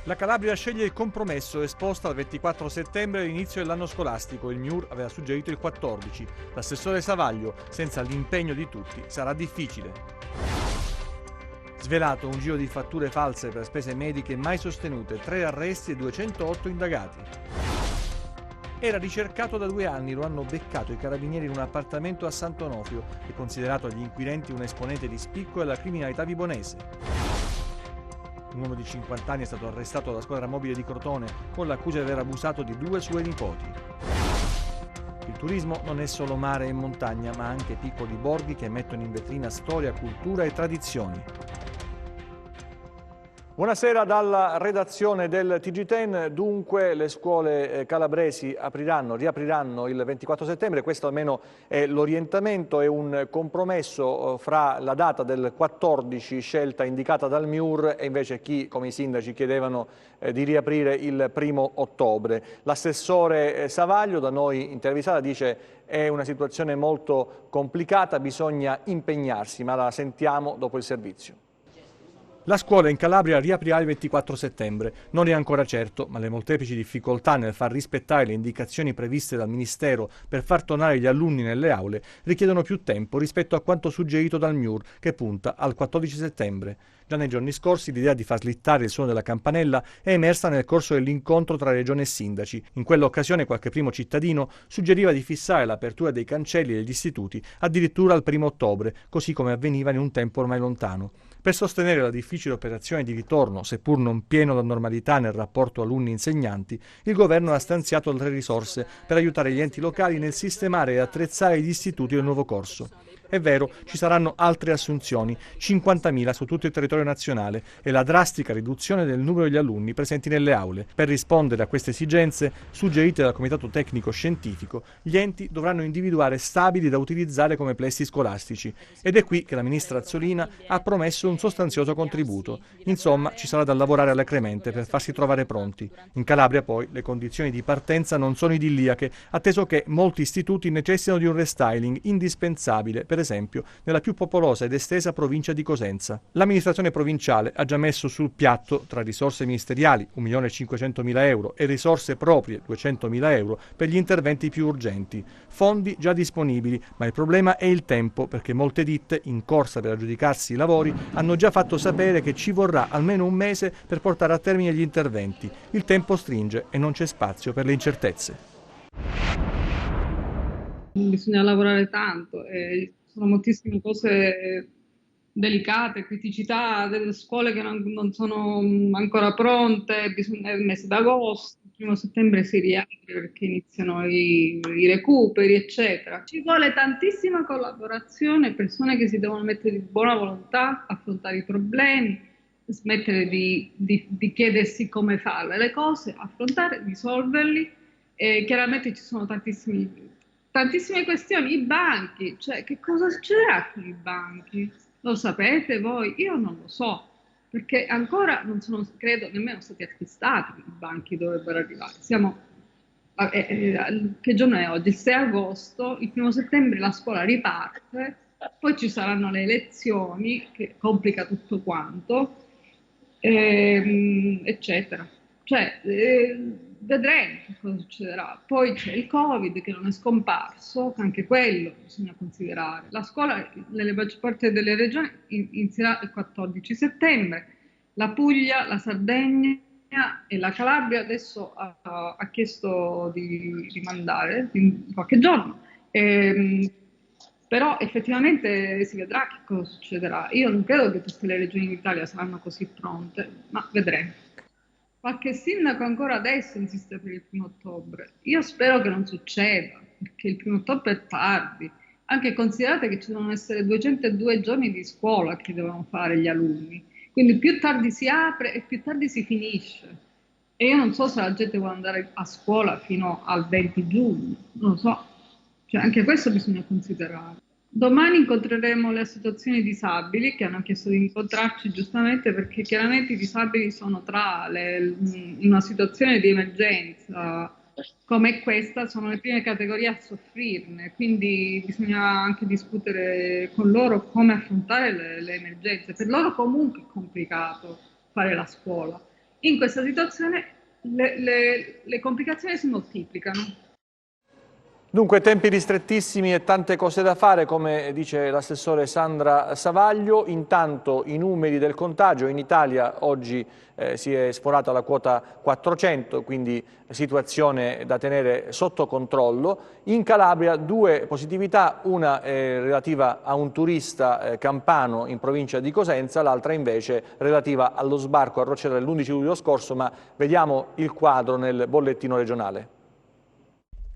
La Calabria sceglie il compromesso e sposta al 24 settembre l'inizio dell'anno scolastico. Il MIUR aveva suggerito il 14. L'assessore Savaglio, senza l'impegno di tutti, sarà difficile. Svelato un giro di fatture false per spese mediche mai sostenute, 3 arresti e 208 indagati. Era ricercato da 2 anni, lo hanno beccato i carabinieri in un appartamento a Sant'Onofrio. È considerato agli inquirenti un esponente di spicco della criminalità vibonese. Un uomo di 50 anni è stato arrestato dalla squadra mobile di Crotone con l'accusa di aver abusato di 2 sue nipoti. Il turismo non è solo mare e montagna, ma anche piccoli borghi che mettono in vetrina storia, cultura e tradizioni. Buonasera dalla redazione del TG10. Dunque le scuole calabresi riapriranno il 24 settembre, questo almeno è l'orientamento, è un compromesso fra la data del 14 scelta indicata dal MIUR e invece chi, come i sindaci, chiedevano di riaprire il 1° ottobre. L'assessore Savaglio, da noi intervistata, dice è una situazione molto complicata, bisogna impegnarsi, ma la sentiamo dopo il servizio. La scuola in Calabria riaprirà il 24 settembre. Non è ancora certo, ma le molteplici difficoltà nel far rispettare le indicazioni previste dal Ministero per far tornare gli alunni nelle aule richiedono più tempo rispetto a quanto suggerito dal MIUR, che punta al 14 settembre. Già nei giorni scorsi l'idea di far slittare il suono della campanella è emersa nel corso dell'incontro tra Regione e sindaci. In quell'occasione qualche primo cittadino suggeriva di fissare l'apertura dei cancelli degli istituti addirittura al 1° ottobre, così come avveniva in un tempo ormai lontano. Per sostenere la difficile operazione di ritorno, seppur non pieno da normalità nel rapporto alunni-insegnanti, il governo ha stanziato altre risorse per aiutare gli enti locali nel sistemare e attrezzare gli istituti del nuovo corso. È vero, ci saranno altre assunzioni, 50.000 su tutto il territorio nazionale, e la drastica riduzione del numero degli alunni presenti nelle aule. Per rispondere a queste esigenze, suggerite dal Comitato Tecnico Scientifico, gli enti dovranno individuare stabili da utilizzare come plessi scolastici. Ed è qui che la ministra Azzolina ha promesso un sostanzioso contributo. Insomma, ci sarà da lavorare alacremente per farsi trovare pronti. In Calabria, poi, le condizioni di partenza non sono idilliache, atteso che molti istituti necessitano di un restyling indispensabile, per esempio, nella più popolosa ed estesa provincia di Cosenza. L'amministrazione provinciale ha già messo sul piatto, tra risorse ministeriali, 1.500.000 euro, e risorse proprie, 200.000 euro, per gli interventi più urgenti. Fondi già disponibili, ma il problema è il tempo, perché molte ditte, in corsa per aggiudicarsi i lavori, hanno già fatto sapere che ci vorrà almeno un mese per portare a termine gli interventi. Il tempo stringe e non c'è spazio per le incertezze. Bisogna lavorare tanto, sono moltissime cose delicate, criticità delle scuole che non sono ancora pronte, bisogna il mese d'agosto, il 1° settembre si riapre perché iniziano i recuperi, eccetera. Ci vuole tantissima collaborazione, persone che si devono mettere di buona volontà, affrontare i problemi, smettere di chiedersi come fare le cose, affrontare, risolverli. E chiaramente ci sono tantissime questioni, i banchi, cioè che cosa succederà con i banchi? Lo sapete voi? Io non lo so, perché ancora non sono, credo, nemmeno stati acquistati i banchi, dovrebbero arrivare. Che giorno è oggi? Il 6 agosto, il 1° settembre la scuola riparte, poi ci saranno le elezioni, che complica tutto quanto, eccetera. Cioè, vedremo cosa succederà. Poi c'è il Covid che non è scomparso, anche quello bisogna considerare. La scuola nelle maggior parte delle regioni inizierà il 14 settembre. La Puglia, la Sardegna e la Calabria adesso ha chiesto di rimandare in qualche giorno. Però effettivamente si vedrà che cosa succederà. Io non credo che tutte le regioni d'Italia saranno così pronte, ma vedremo. Qualche sindaco ancora adesso insiste per il 1° ottobre. Io spero che non succeda, perché il 1° ottobre è tardi. Anche considerate che ci devono essere 202 giorni di scuola che devono fare gli alunni. Quindi più tardi si apre e più tardi si finisce. E io non so se la gente vuole andare a scuola fino al 20 giugno, non lo so. Cioè, anche questo bisogna considerare. Domani incontreremo le associazioni disabili che hanno chiesto di incontrarci giustamente perché chiaramente i disabili sono in una situazione di emergenza come questa, sono le prime categorie a soffrirne, quindi bisogna anche discutere con loro come affrontare le emergenze. Per loro comunque è complicato fare la scuola In questa situazione le complicazioni si moltiplicano. Dunque, tempi ristrettissimi e tante cose da fare, come dice l'assessore Sandra Savaglio. Intanto i numeri del contagio in Italia oggi si è sforata la quota 400, quindi situazione da tenere sotto controllo. In Calabria 2 positività, una relativa a un turista campano in provincia di Cosenza, l'altra invece relativa allo sbarco a Roccella l'11 luglio scorso, ma vediamo il quadro nel bollettino regionale.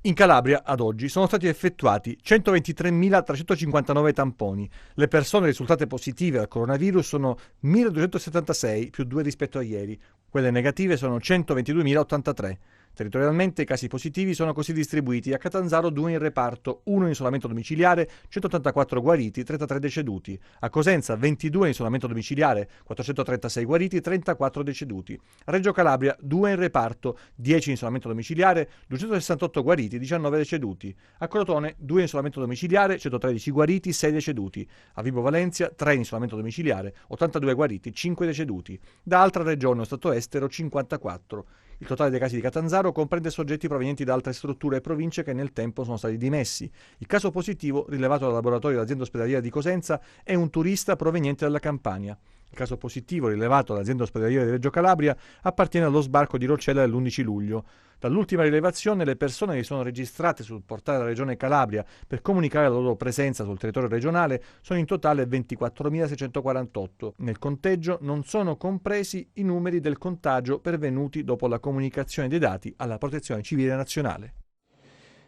In Calabria, ad oggi, sono stati effettuati 123.359 tamponi. Le persone risultate positive al coronavirus sono 1.276, più 2 rispetto a ieri. Quelle negative sono 122.083. Territorialmente i casi positivi sono così distribuiti: a Catanzaro 2 in reparto, 1 in isolamento domiciliare, 184 guariti, 33 deceduti; a Cosenza 22 in isolamento domiciliare, 436 guariti, 34 deceduti; a Reggio Calabria 2 in reparto, 10 in isolamento domiciliare, 268 guariti, 19 deceduti; a Crotone 2 in isolamento domiciliare, 113 guariti, 6 deceduti; a Vibo Valentia 3 in isolamento domiciliare, 82 guariti, 5 deceduti; da altra regione o stato estero 54. Il totale dei casi di Catanzaro comprende soggetti provenienti da altre strutture e province che nel tempo sono stati dimessi. Il caso positivo, rilevato dal laboratorio dell'azienda ospedaliera di Cosenza, è un turista proveniente dalla Campania. Il caso positivo, rilevato dall'azienda ospedaliera di Reggio Calabria, appartiene allo sbarco di Roccella dell'11 luglio. Dall'ultima rilevazione, le persone che sono registrate sul portale della Regione Calabria per comunicare la loro presenza sul territorio regionale sono in totale 24.648. Nel conteggio non sono compresi i numeri del contagio pervenuti dopo la comunicazione dei dati alla Protezione Civile Nazionale.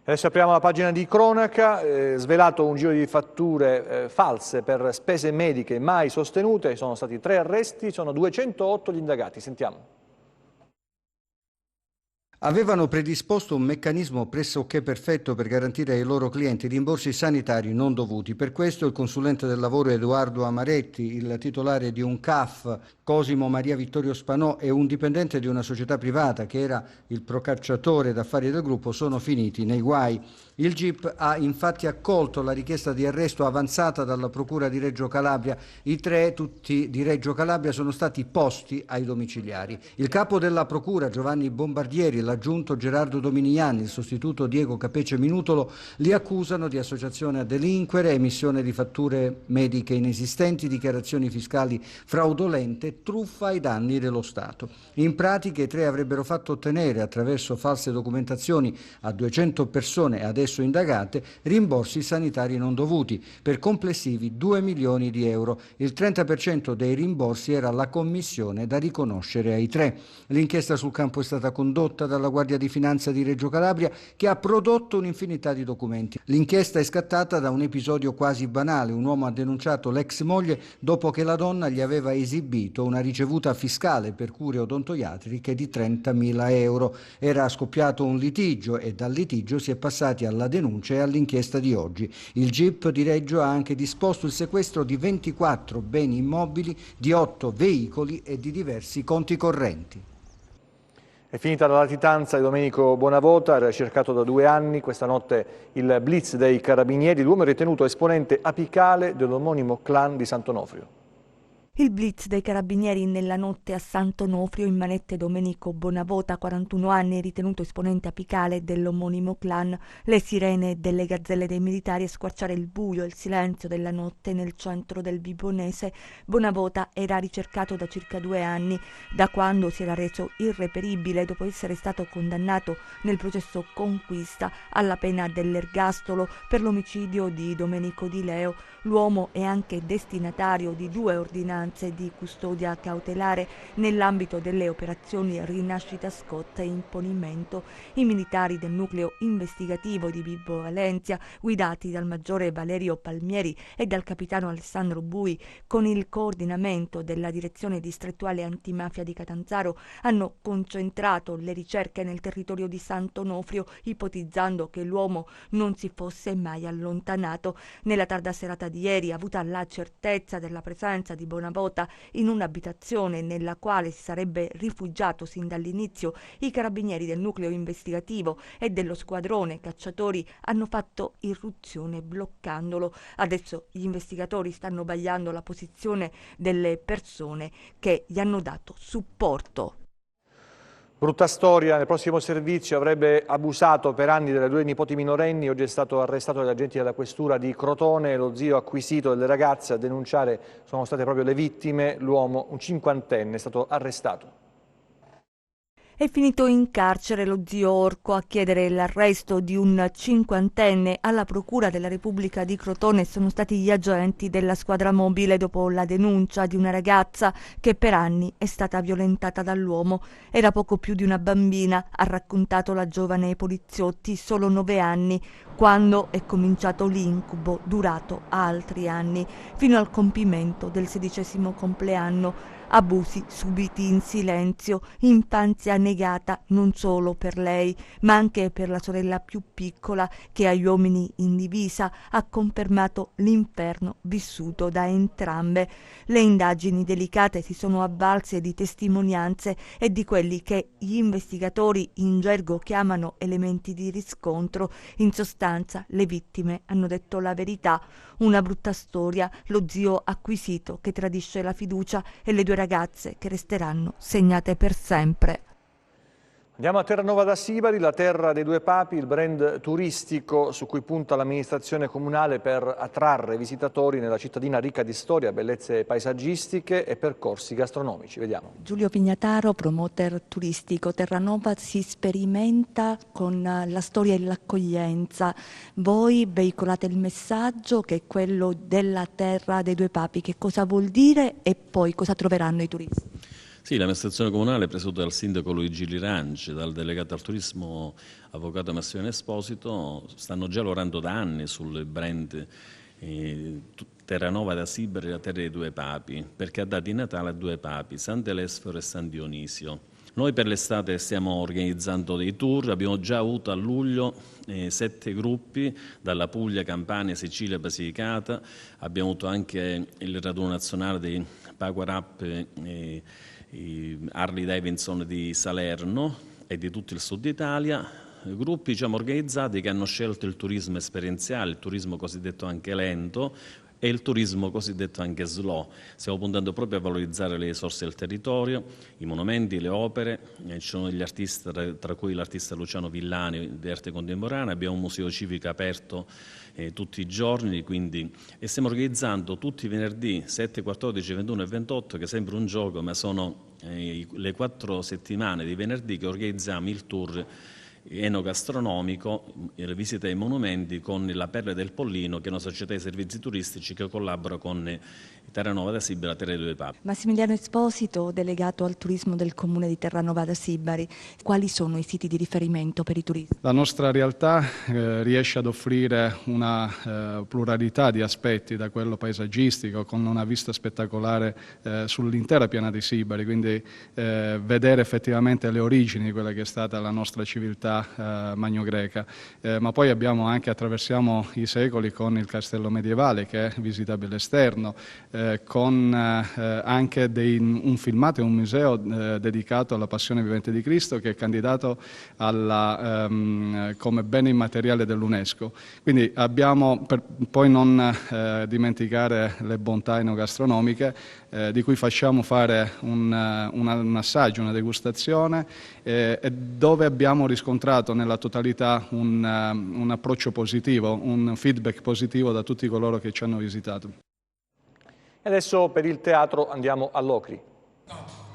Adesso apriamo la pagina di cronaca, svelato un giro di fatture false per spese mediche mai sostenute, sono stati 3 arresti, sono 208 gli indagati. Sentiamo. Avevano predisposto un meccanismo pressoché perfetto per garantire ai loro clienti rimborsi sanitari non dovuti. Per questo il consulente del lavoro Edoardo Amaretti, il titolare di un CAF, Cosimo Maria Vittorio Spanò, e un dipendente di una società privata che era il procacciatore d'affari del gruppo sono finiti nei guai. Il GIP ha infatti accolto la richiesta di arresto avanzata dalla Procura di Reggio Calabria. I 3, tutti di Reggio Calabria, sono stati posti ai domiciliari. Il capo della Procura, Giovanni Bombardieri, l'aggiunto Gerardo Dominiani, il sostituto Diego Capece Minutolo, li accusano di associazione a delinquere, emissione di fatture mediche inesistenti, dichiarazioni fiscali fraudolente, truffa ai danni dello Stato. In pratica i 3 avrebbero fatto ottenere, attraverso false documentazioni a 200 persone adesso indagate, rimborsi sanitari non dovuti per complessivi 2 milioni di euro. Il 30% dei rimborsi era la commissione da riconoscere ai 3. L'inchiesta sul campo è stata condotta dalla Guardia di Finanza di Reggio Calabria, che ha prodotto un'infinità di documenti. L'inchiesta è scattata da un episodio quasi banale. Un uomo ha denunciato l'ex moglie dopo che la donna gli aveva esibito una ricevuta fiscale per cure odontoiatriche di 30.000 euro. Era scoppiato un litigio e dal litigio si è passati alla denuncia e all'inchiesta di oggi. Il GIP di Reggio ha anche disposto il sequestro di 24 beni immobili, di 8 veicoli e di diversi conti correnti. È finita la latitanza di Domenico Bonavota, era cercato da 2 anni. Questa notte il blitz dei carabinieri, l'uomo è ritenuto esponente apicale dell'omonimo clan di Sant'Onofrio. Il blitz dei carabinieri nella notte a Sant'Onofrio, in manette Domenico Bonavota, 41 anni, ritenuto esponente apicale dell'omonimo clan. Le sirene delle gazzelle dei militari a squarciare il buio e il silenzio della notte nel centro del Vibonese. Bonavota era ricercato da circa 2 anni, da quando si era reso irreperibile dopo essere stato condannato nel processo Conquista alla pena dell'ergastolo per l'omicidio di Domenico Di Leo. L'uomo è anche destinatario di 2 ordinanze di custodia cautelare nell'ambito delle operazioni Rinascita Scotta e Imponimento. I militari del nucleo investigativo di Vibo Valentia, guidati dal maggiore Valerio Palmieri e dal capitano Alessandro Bui, con il coordinamento della direzione distrettuale antimafia di Catanzaro, hanno concentrato le ricerche nel territorio di Sant'Onofrio, ipotizzando che l'uomo non si fosse mai allontanato. Nella tarda serata di ieri, avuta la certezza della presenza di Bonavota in un'abitazione nella quale si sarebbe rifugiato sin dall'inizio, i carabinieri del nucleo investigativo e dello squadrone cacciatori hanno fatto irruzione bloccandolo. Adesso gli investigatori stanno vagliando la posizione delle persone che gli hanno dato supporto. Brutta storia, nel prossimo servizio avrebbe abusato per anni delle 2 nipoti minorenni, oggi è stato arrestato dagli agenti della questura di Crotone, lo zio acquisito delle ragazze. A denunciare sono state proprio le vittime, l'uomo, un 50enne, è stato arrestato. È finito in carcere lo zio Orco. A chiedere l'arresto di un 50enne alla Procura della Repubblica di Crotone sono stati gli agenti della squadra mobile dopo la denuncia di una ragazza che per anni è stata violentata dall'uomo. Era poco più di una bambina, ha raccontato la giovane ai poliziotti, solo 9 anni, quando è cominciato l'incubo durato altri anni, fino al compimento del 16° compleanno. Abusi subiti in silenzio, infanzia negata non solo per lei, ma anche per la sorella più piccola che agli uomini in divisa ha confermato l'inferno vissuto da entrambe. Le indagini delicate si sono avvalse di testimonianze e di quelli che gli investigatori in gergo chiamano elementi di riscontro. In sostanza, le vittime hanno detto la verità. Una brutta storia, lo zio acquisito che tradisce la fiducia e le 2 ragazze che resteranno segnate per sempre. Andiamo a Terranova da Sibari, la terra dei 2 papi, il brand turistico su cui punta l'amministrazione comunale per attrarre visitatori nella cittadina ricca di storia, bellezze paesaggistiche e percorsi gastronomici. Vediamo. Giulio Pignataro, promoter turistico. Terranova si sperimenta con la storia e l'accoglienza. Voi veicolate il messaggio che è quello della terra dei 2 papi. Che cosa vuol dire e poi cosa troveranno i turisti? Sì, l'amministrazione comunale, presieduta dal sindaco Luigi Liranci, dal delegato al turismo avvocato Massimiliano Esposito, stanno già lavorando da anni sul brand Terranova da Sibari, la terra dei 2 papi, perché ha dato in Natale a 2 papi, San Telesforo e San Dionisio. Noi per l'estate stiamo organizzando dei tour, abbiamo già avuto a luglio 7 gruppi dalla Puglia, Campania, Sicilia, Basilicata, abbiamo avuto anche il raduno nazionale dei Power Up Harley Davidson di Salerno e di tutto il sud Italia, gruppi organizzati che hanno scelto il turismo esperienziale, il turismo cosiddetto anche lento e il turismo cosiddetto anche slow. Stiamo puntando proprio a valorizzare le risorse del territorio, i monumenti, le opere, ci sono degli artisti, tra cui l'artista Luciano Villani di arte contemporanea, abbiamo un museo civico aperto tutti i giorni, e stiamo organizzando tutti i venerdì 7, 14, 21 e 28, che sembra un gioco, ma sono le 4 settimane di venerdì che organizziamo il tour enogastronomico, le visite ai monumenti con la Perla del Pollino, che è una società di servizi turistici che collabora con Terranova da Sibari, la terra dei 2 papi. Massimiliano Esposito, delegato al turismo del comune di Terranova da Sibari, quali sono i siti di riferimento per i turisti? La nostra realtà riesce ad offrire una pluralità di aspetti, da quello paesaggistico, con una vista spettacolare sull'intera piana di Sibari, quindi vedere effettivamente le origini di quella che è stata la nostra civiltà magno-greca, ma poi attraversiamo i secoli con il castello medievale che è visitabile esterno, con anche un filmato e un museo dedicato alla Passione vivente di Cristo, che è candidato come bene immateriale dell'UNESCO. Quindi abbiamo, per poi non dimenticare le bontà enogastronomiche, di cui facciamo fare un assaggio, una degustazione, e dove abbiamo riscontrato nella totalità un approccio positivo, un feedback positivo da tutti coloro che ci hanno visitato. E adesso per il teatro andiamo a Locri.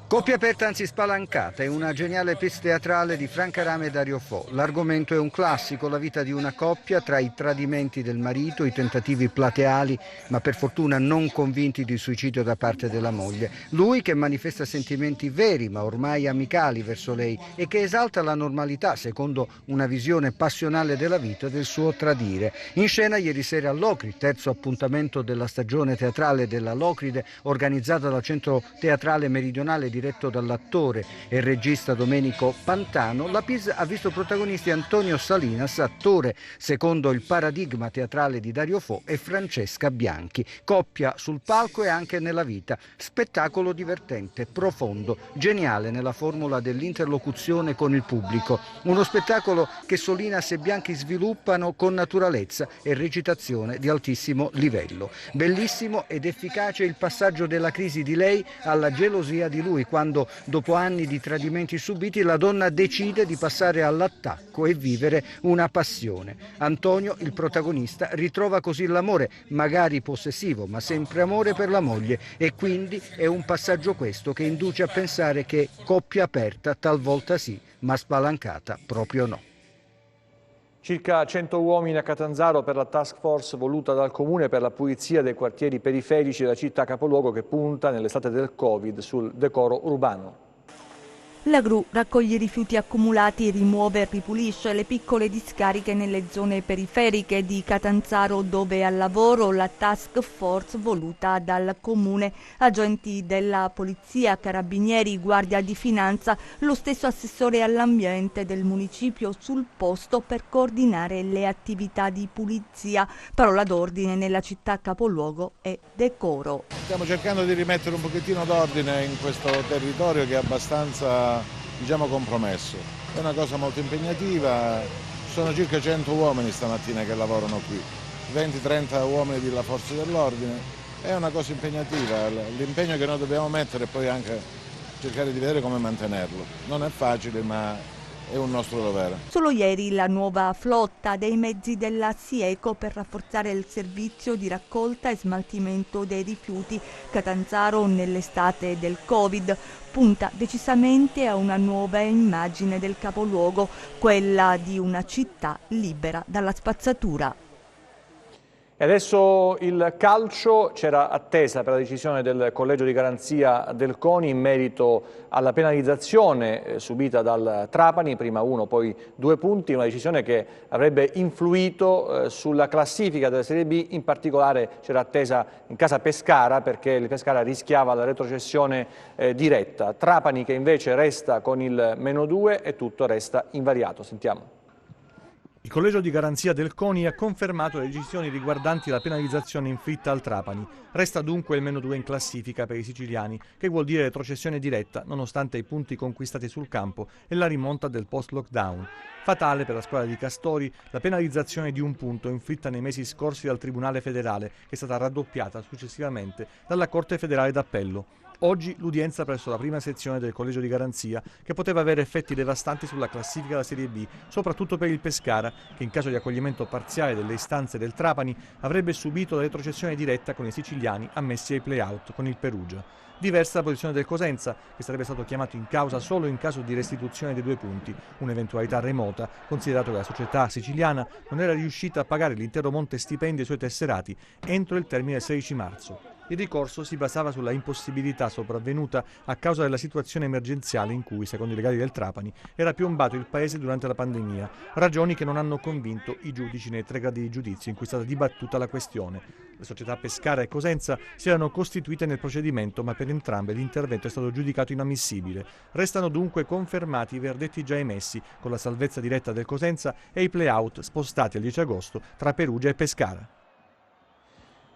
Coppia aperta anzi spalancata è una geniale pièce teatrale di Franca Rame e Dario Fo. L'argomento è un classico, la vita di una coppia tra i tradimenti del marito, i tentativi plateali ma per fortuna non convinti di suicidio da parte della moglie. Lui che manifesta sentimenti veri ma ormai amicali verso lei e che esalta la normalità secondo una visione passionale della vita del suo tradire. In scena ieri sera a Locri, terzo appuntamento della stagione teatrale della Locride organizzata dal Centro Teatrale Meridionale diretto dall'attore e regista Domenico Pantano, la pièce ha visto protagonisti Antonio Salinas, attore secondo il paradigma teatrale di Dario Fo, e Francesca Bianchi. Coppia sul palco e anche nella vita. Spettacolo divertente, profondo, geniale nella formula dell'interlocuzione con il pubblico. Uno spettacolo che Solinas e Bianchi sviluppano con naturalezza e recitazione di altissimo livello. Bellissimo ed efficace il passaggio della crisi di lei alla gelosia di lui, quando dopo anni di tradimenti subiti la donna decide di passare all'attacco e vivere una passione. Antonio, il protagonista, ritrova così l'amore, magari possessivo, ma sempre amore per la moglie, e quindi è un passaggio questo che induce a pensare che coppia aperta talvolta sì, ma spalancata proprio no. Circa 100 uomini a Catanzaro per la task force voluta dal Comune per la pulizia dei quartieri periferici della città capoluogo, che punta nell'estate del Covid sul decoro urbano. La gru raccoglie i rifiuti accumulati, rimuove e ripulisce le piccole discariche nelle zone periferiche di Catanzaro, dove è al lavoro la task force voluta dal comune. Agenti della polizia, carabinieri, guardia di finanza, lo stesso assessore all'ambiente del municipio sul posto per coordinare le attività di pulizia. Parola d'ordine nella città capoluogo è decoro. Stiamo cercando di rimettere un pochettino d'ordine in questo territorio che è abbastanza, diciamo, compromesso. È una cosa molto impegnativa, sono circa 100 uomini stamattina che lavorano qui, 20-30 uomini della forza dell'ordine, è una cosa impegnativa, l'impegno che noi dobbiamo mettere e poi anche cercare di vedere come mantenerlo. Non è facile, ma è un nostro dovere. Solo ieri la nuova flotta dei mezzi della Sieco per rafforzare il servizio di raccolta e smaltimento dei rifiuti. Catanzaro nell'estate del Covid punta decisamente a una nuova immagine del capoluogo, quella di una città libera dalla spazzatura. E adesso il calcio. C'era attesa per la decisione del collegio di garanzia del CONI in merito alla penalizzazione subita dal Trapani, prima 1 poi 2 punti, una decisione che avrebbe influito sulla classifica della Serie B. In particolare c'era attesa in casa Pescara, perché il Pescara rischiava la retrocessione diretta. Trapani che invece resta con il -2 e tutto resta invariato. Sentiamo. Il collegio di garanzia del CONI ha confermato le decisioni riguardanti la penalizzazione inflitta al Trapani. Resta dunque il -2 in classifica per i siciliani, che vuol dire retrocessione diretta nonostante i punti conquistati sul campo e la rimonta del post-lockdown. Fatale per la squadra di Castori la penalizzazione di 1 punto inflitta nei mesi scorsi dal Tribunale federale, che è stata raddoppiata successivamente dalla Corte federale d'appello. Oggi l'udienza presso la prima sezione del collegio di garanzia, che poteva avere effetti devastanti sulla classifica della Serie B, soprattutto per il Pescara, che in caso di accoglimento parziale delle istanze del Trapani avrebbe subito la retrocessione diretta con i siciliani ammessi ai play-out con il Perugia. Diversa la posizione del Cosenza, che sarebbe stato chiamato in causa solo in caso di restituzione dei 2 punti, un'eventualità remota, considerato che la società siciliana non era riuscita a pagare l'intero monte stipendi ai suoi tesserati entro il termine del 16 marzo. Il ricorso si basava sulla impossibilità sopravvenuta a causa della situazione emergenziale in cui, secondo i legali del Trapani, era piombato il paese durante la pandemia, ragioni che non hanno convinto i giudici nei 3 gradi di giudizio in cui è stata dibattuta la questione. Le società Pescara e Cosenza si erano costituite nel procedimento, ma per entrambe l'intervento è stato giudicato inammissibile. Restano dunque confermati i verdetti già emessi, con la salvezza diretta del Cosenza e i play-out spostati al 10 agosto tra Perugia e Pescara.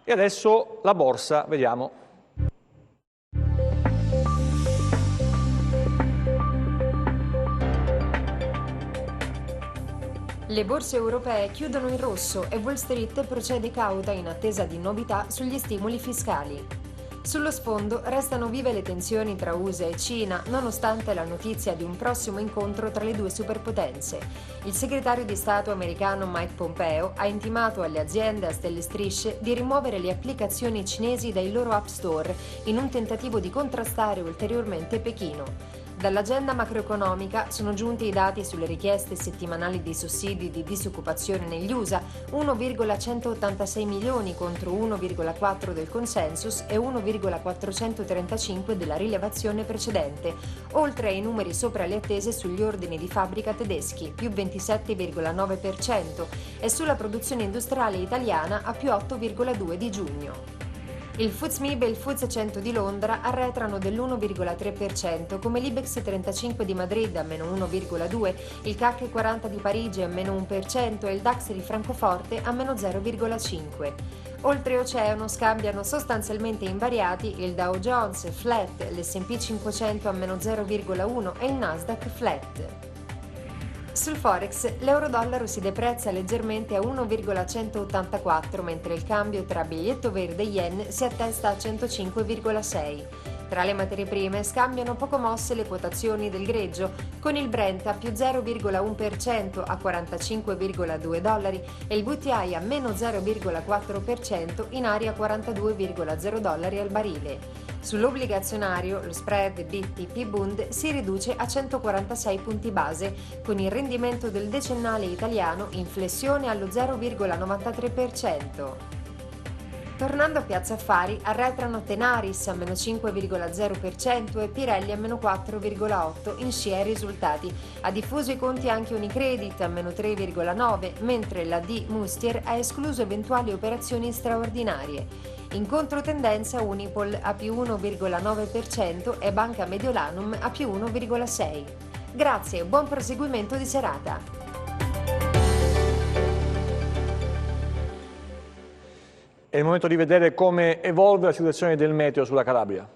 E adesso la borsa, vediamo. Le borse europee chiudono in rosso e Wall Street procede cauta in attesa di novità sugli stimoli fiscali. Sullo sfondo restano vive le tensioni tra USA e Cina, nonostante la notizia di un prossimo incontro tra le due superpotenze. Il segretario di Stato americano Mike Pompeo ha intimato alle aziende a stelle strisce di rimuovere le applicazioni cinesi dai loro app store in un tentativo di contrastare ulteriormente Pechino. Dall'agenda macroeconomica sono giunti i dati sulle richieste settimanali di sussidi di disoccupazione negli USA, 1,186 milioni contro 1,4 del consensus e 1,435 della rilevazione precedente, oltre ai numeri sopra le attese sugli ordini di fabbrica tedeschi, più 27,9%, e sulla produzione industriale italiana a più 8,2 di giugno. Il FTSE MIB e il FTSE 100 di Londra arretrano dell'1,3%, come l'Ibex 35 di Madrid a meno 1,2%, il CAC 40 di Parigi a meno 1% e il DAX di Francoforte a meno 0,5%. Oltreoceano scambiano sostanzialmente invariati il Dow Jones flat, l'S&P 500 a meno 0,1% e il Nasdaq flat. Sul Forex l'euro-dollaro si deprezza leggermente a 1,184, mentre il cambio tra biglietto verde e yen si attesta a 105,6. Tra le materie prime scambiano poco mosse le quotazioni del greggio, con il Brent a più 0,1% a $45,2 e il WTI a meno 0,4% in area $42,0 al barile. Sull'obbligazionario lo spread BTP-Bund si riduce a 146 punti base, con il rendimento del decennale italiano in flessione allo 0,93%. Tornando a Piazza Affari, arretrano Tenaris a meno 5,0% e Pirelli a meno 4,8% in scia ai risultati. Ha diffuso i conti anche Unicredit a meno 3,9%, mentre la D Mustier ha escluso eventuali operazioni straordinarie. In controtendenza Unipol a più 1,9% e Banca Mediolanum a più 1,6%. Grazie e buon proseguimento di serata. È il momento di vedere come evolve la situazione del meteo sulla Calabria.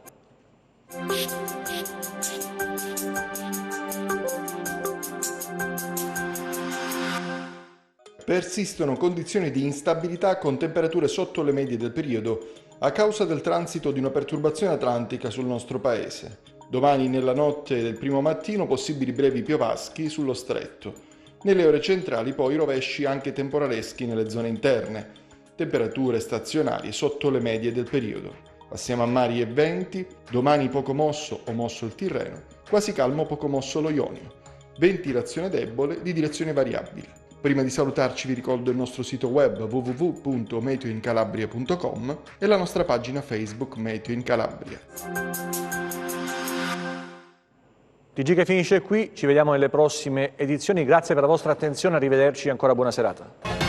Persistono condizioni di instabilità con temperature sotto le medie del periodo a causa del transito di una perturbazione atlantica sul nostro paese. Domani nella notte del primo mattino possibili brevi piovaschi sullo stretto. Nelle ore centrali poi rovesci anche temporaleschi nelle zone interne. Temperature stazionarie sotto le medie del periodo. Passiamo a mari e venti, domani poco mosso o mosso il Tirreno, quasi calmo poco mosso lo Ionio. Ventilazione debole di direzione variabile. Prima di salutarci vi ricordo il nostro sito web www.meteoincalabria.com e la nostra pagina Facebook Meteo in Calabria. TG che finisce qui, ci vediamo nelle prossime edizioni, grazie per la vostra attenzione, arrivederci e ancora buona serata.